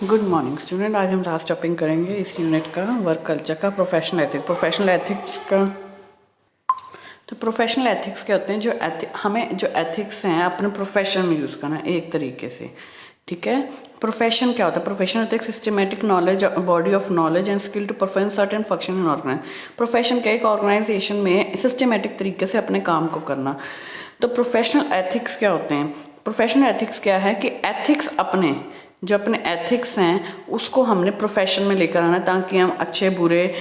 Good morning student. आज हम last topic करेंगे इस यूनिट का वर्क कल्चर का प्रोफेशनल एथिक्स। प्रोफेशनल एथिक्स का तो प्रोफेशनल एथिक्स क्या होते हैं, जो हमें जो एथिक्स हैं अपने प्रोफेशन में यूज़ करना एक तरीके से। ठीक है, प्रोफेशन क्या होता है? प्रोफेशन होता है systematic knowledge, body of knowledge and skill to perform certain function in organize. Profession क्या, एक ऑर्गेनाइजेशन में सिस्टमेटिक तरीके से अपने काम को करना। तो प्रोफेशनल एथिक्स क्या होते हैं? प्रोफेशनल एथिक्स क्या है कि एथिक्स अपने जो अपने एथिक्स हैं उसको हमने प्रोफेशन में लेकर आना ताकि हम अच्छे बुरे,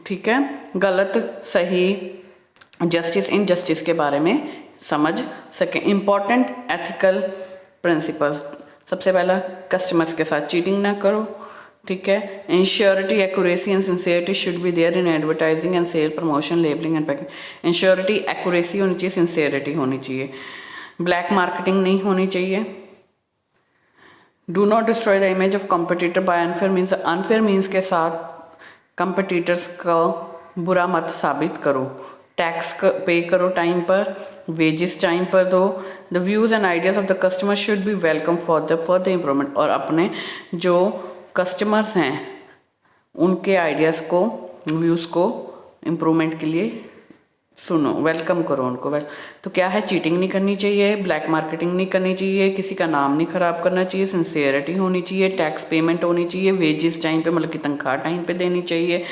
ठीक है, गलत सही, जस्टिस इनजस्टिस के बारे में समझ सकें। इम्पॉर्टेंट एथिकल प्रिंसिपल्स, सबसे पहला कस्टमर्स के साथ चीटिंग ना करो। ठीक है, insurity, accuracy and sincerity should be there in advertising and sale, promotion, labelling and packing. Insurity, accuracy होनी चाहिए, सिंसियरिटी होनी चाहिए, ब्लैक मार्केटिंग नहीं होनी चाहिए। Do not destroy the image of competitor by unfair means, unfair means के साथ competitors को बुरा मत साबित करो। टैक्स पे करो टाइम पर, वेजेस टाइम पर दो। The views and ideas of the customer should be welcome for the improvement. और अपने जो कस्टमर्स हैं उनके आइडियाज़ को, व्यूज़ को इम्प्रूवमेंट के लिए सुनो, वेलकम करो उनको। तो क्या है, चीटिंग नहीं करनी चाहिए, ब्लैक मार्केटिंग नहीं करनी चाहिए, किसी का नाम नहीं खराब करना चाहिए, सिंसियरिटी होनी चाहिए, टैक्स पेमेंट होनी चाहिए, वेजेस टाइम पे, मतलब कि तनख्वाह टाइम पे देनी चाहिए।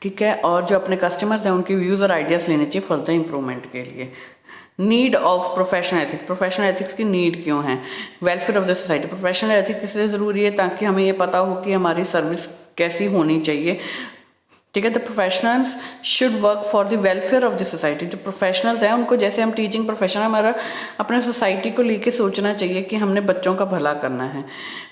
ठीक है, और जो अपने कस्टमर्स हैं उनके व्यूज़ और आइडियाज़ लेने चाहिए फर्दर इंप्रूवमेंट के लिए। Need of professional ethics, professional ethics की नीड क्यों है? Welfare of the society. Professional ethics इसलिए ज़रूरी है ताकि हमें ये पता हो कि हमारी सर्विस कैसी होनी चाहिए। ठीक है, the professionals should work for the welfare of the society. जो प्रोफेशनल्स हैं उनको, जैसे हम टीचिंग प्रोफेशन, हमारा अपने सोसाइटी को लेके सोचना चाहिए कि हमने बच्चों का भला करना है।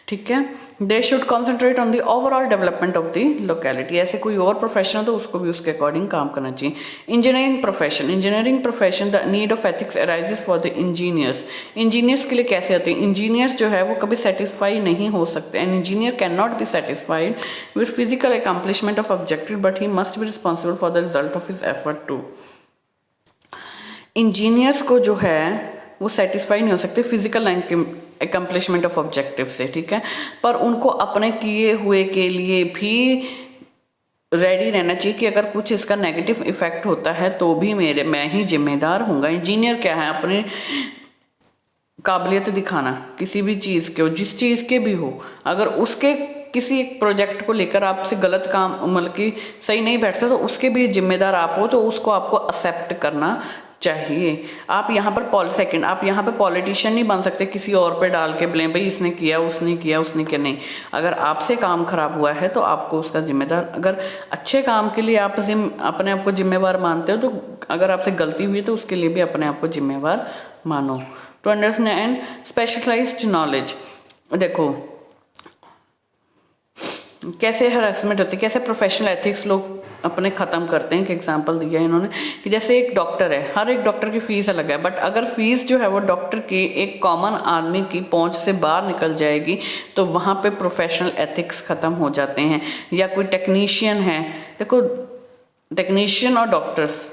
ठीक है, they should concentrate on the overall development of the locality. ऐसे कोई और प्रोफेशन हो तो उसको भी उसके अकॉर्डिंग काम करना चाहिए। Engineering profession, engineering profession the need of ethics arises for the engineers. Engineers के लिए कैसे होते हैं? इंजीनियर्स जो है वो कभी सेटिस्फाई नहीं हो सकते। An engineer cannot be satisfied with physical accomplishment of objective but he must be responsible for the result of his effort too. Engineers को जो है वो सेटिस्फाई नहीं हो सकते फिजिकल अकम्पलिशमेंट ऑफ ऑब्जेक्टिव से। ठीक है, पर उनको अपने किए हुए के लिए भी रेडी रहना चाहिए कि अगर कुछ इसका नेगेटिव इफेक्ट होता है तो भी मैं ही जिम्मेदार हूँगा। इंजीनियर क्या है? अपने काबिलियत दिखाना, किसी भी चीज़ के हो, जिस चीज़ के भी हो, अगर उसके किसी एक प्रोजेक्ट को लेकर आपसे गलत काम, मतलब कि सही नहीं बैठता, तो उसके भी जिम्मेदार आप हो, तो उसको आपको एक्सेप्ट करना चाहिए। आप यहाँ पर सेकंड, आप यहाँ पे पॉलिटिशियन नहीं बन सकते किसी और पे डाल के ब्लेम, भाई इसने किया, उसने किया, उसने किया। नहीं, अगर आपसे काम खराब हुआ है तो आपको उसका जिम्मेदार, अगर अच्छे काम के लिए आप अपने आप को जिम्मेवार मानते हो, तो अगर आपसे गलती हुई तो उसके लिए भी अपने आप को जिम्मेवार मानो। टू अंडरस्टैंड स्पेशलाइज्ड नॉलेज, देखो कैसे हरासमेंट होती है, कैसे प्रोफेशनल एथिक्स लोग अपने ख़त्म करते हैं। एक एग्जांपल दिया इन्होंने कि जैसे एक डॉक्टर है, हर एक डॉक्टर की फ़ीस अलग है, बट अगर फीस जो है वो डॉक्टर की एक कॉमन आदमी की पहुंच से बाहर निकल जाएगी तो वहाँ पे प्रोफेशनल एथिक्स ख़त्म हो जाते हैं। या कोई टेक्नीशियन है, देखो टेक्नीशियन और डॉक्टर्स,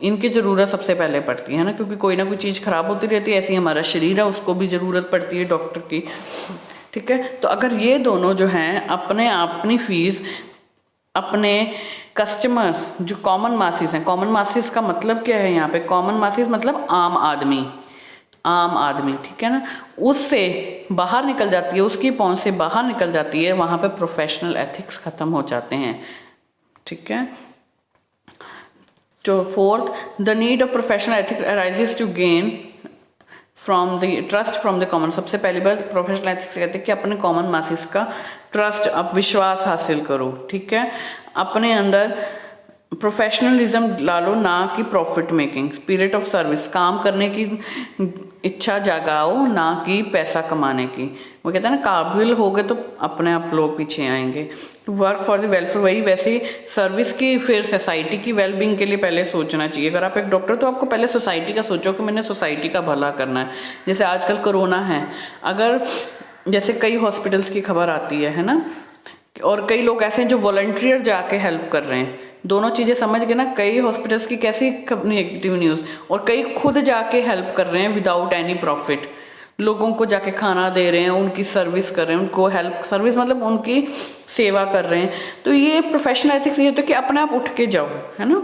इनकी ज़रूरत सबसे पहले पड़ती है ना, क्योंकि कोई ना कोई चीज़ ख़राब होती रहती है। ऐसे ही हमारा शरीर है, उसको भी ज़रूरत पड़ती है डॉक्टर की। ठीक है, तो अगर ये दोनों जो हैं अपनी फीस अपने कस्टमर्स, जो कॉमन मासिस हैं, कॉमन मासिस का मतलब क्या है यहाँ पे? कॉमन मासिस मतलब आम आदमी, आम आदमी, ठीक है ना, उससे बाहर निकल जाती है, उसकी पहुंच से बाहर निकल जाती है, वहाँ पे प्रोफेशनल एथिक्स ख़त्म हो जाते हैं। ठीक है, तो fourth, the need of professional ethics arises to gain from the trust from the common. सबसे पहली बार प्रोफेशनल एथिक्स कहते हैं कि अपने कॉमन मासिस का ट्रस्ट, आप विश्वास हासिल करो। ठीक है, अपने अंदर प्रोफेशनलिज्म डालो, ना कि profit making. Spirit of service, काम करने की इच्छा जगाओ, ना कि पैसा कमाने की। वो कहते हैं ना, काबिल हो गए तो अपने आप लोग पीछे आएंगे। वर्क फॉर द वेलफेयर, वही वैसे सर्विस की, फिर सोसाइटी की वेलबींग के लिए पहले सोचना चाहिए। अगर आप एक डॉक्टर तो आपको पहले सोसाइटी का सोचो कि मैंने सोसाइटी का भला करना है। जैसे आजकल कोरोना है, अगर जैसे कई हॉस्पिटल्स की खबर आती है ना, और कई लोग ऐसे हैं जो वॉलंटियर जाके हेल्प कर रहे हैं। दोनों चीज़ें समझ गए ना, कई हॉस्पिटल्स की कैसी नेगेटिव न्यूज़, और कई खुद जाके हेल्प कर रहे हैं विदाउट एनी प्रॉफिट। लोगों को जाके खाना दे रहे हैं, उनकी सर्विस कर रहे हैं, उनको हेल्प, सर्विस मतलब उनकी सेवा कर रहे हैं। तो ये प्रोफेशनल एथिक्स ये होता है कि अपने आप उठ के जाओ, है ना।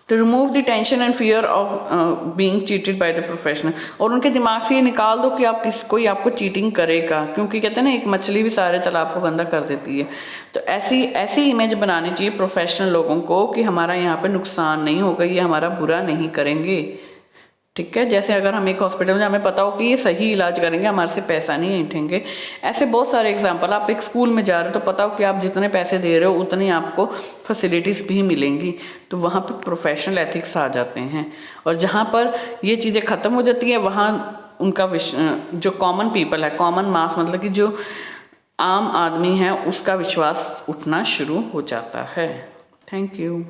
To remove the tension and fear of being cheated by the professional, और उनके दिमाग से ये निकाल दो कि आप कोई आपको चीटिंग करेगा, क्योंकि कहते हैं ना एक मछली भी सारे तालाब को गंदा कर देती है। तो ऐसी इमेज बनानी चाहिए प्रोफेशनल लोगों को कि हमारा यहाँ पे नुकसान नहीं होगा, ये हमारा बुरा नहीं करेंगे, ठीक है। जैसे अगर हम एक हॉस्पिटल में हमें पता हो कि ये सही इलाज करेंगे, हमारे से पैसा नहीं ऐंठेंगे। ऐसे बहुत सारे एग्जांपल, आप एक स्कूल में जा रहे हो तो पता हो कि आप जितने पैसे दे रहे हो उतनी आपको फैसिलिटीज़ भी मिलेंगी, तो वहाँ पर प्रोफेशनल एथिक्स आ जाते हैं। और जहाँ पर ये चीज़ें ख़त्म हो जाती हैं वहाँ उनका जो कॉमन पीपल है, कॉमन मास मतलब कि जो आम आदमी है, उसका विश्वास उठना शुरू हो जाता है। Thank you.